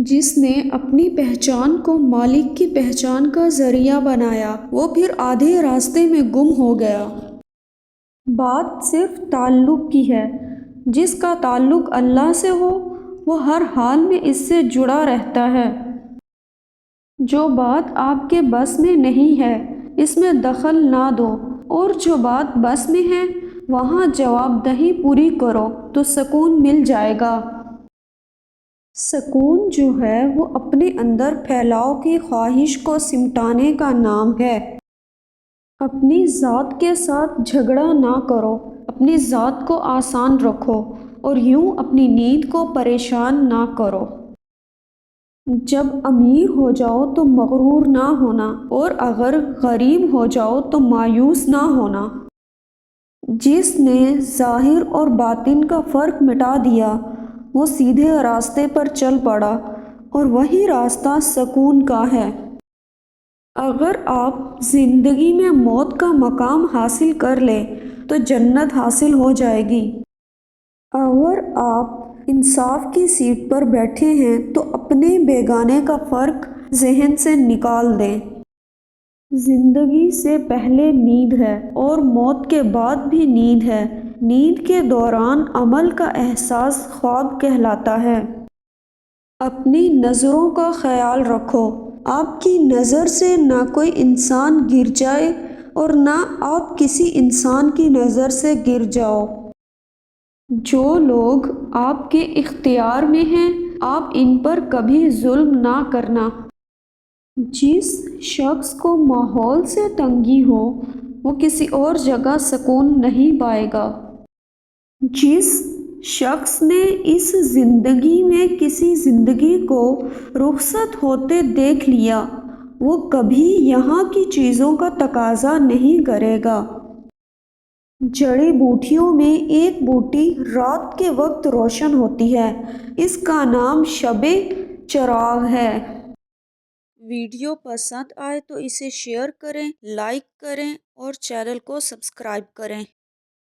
جس نے اپنی پہچان کو مالک کی پہچان کا ذریعہ بنایا وہ پھر آدھے راستے میں گم ہو گیا۔ بات صرف تعلق کی ہے۔ جس کا تعلق اللہ سے ہو وہ ہر حال میں اس سے جڑا رہتا ہے۔ جو بات آپ کے بس میں نہیں ہے اس میں دخل نہ دو، اور جو بات بس میں ہے وہاں جواب دہی پوری کرو تو سکون مل جائے گا۔ سکون جو ہے وہ اپنے اندر پھیلاؤ کی خواہش کو سمٹانے کا نام ہے۔ اپنی ذات کے ساتھ جھگڑا نہ کرو، اپنی ذات کو آسان رکھو اور یوں اپنی نیند کو پریشان نہ کرو۔ جب امیر ہو جاؤ تو مغرور نہ ہونا، اور اگر غریب ہو جاؤ تو مایوس نہ ہونا۔ جس نے ظاہر اور باطن کا فرق مٹا دیا وہ سیدھے راستے پر چل پڑا، اور وہی راستہ سکون کا ہے۔ اگر آپ زندگی میں موت کا مقام حاصل کر لیں تو جنت حاصل ہو جائے گی۔ اگر آپ انصاف کی سیٹ پر بیٹھے ہیں تو اپنے بیگانے کا فرق ذہن سے نکال دیں۔ زندگی سے پہلے نیند ہے اور موت کے بعد بھی نیند ہے۔ نیند کے دوران عمل کا احساس خواب کہلاتا ہے۔ اپنی نظروں کا خیال رکھو، آپ کی نظر سے نہ کوئی انسان گر جائے اور نہ آپ کسی انسان کی نظر سے گر جاؤ۔ جو لوگ آپ کے اختیار میں ہیں آپ ان پر کبھی ظلم نہ کرنا۔ جس شخص کو ماحول سے تنگی ہو وہ کسی اور جگہ سکون نہیں پائے گا۔ جس شخص نے اس زندگی میں کسی زندگی کو رخصت ہوتے دیکھ لیا وہ کبھی یہاں کی چیزوں کا تقاضا نہیں کرے گا۔ جڑی بوٹیوں میں ایک بوٹی رات کے وقت روشن ہوتی ہے، اس کا نام شب چراغ ہے۔ ویڈیو پسند آئے تو اسے شیئر کریں، لائک کریں اور چینل کو سبسکرائب کریں۔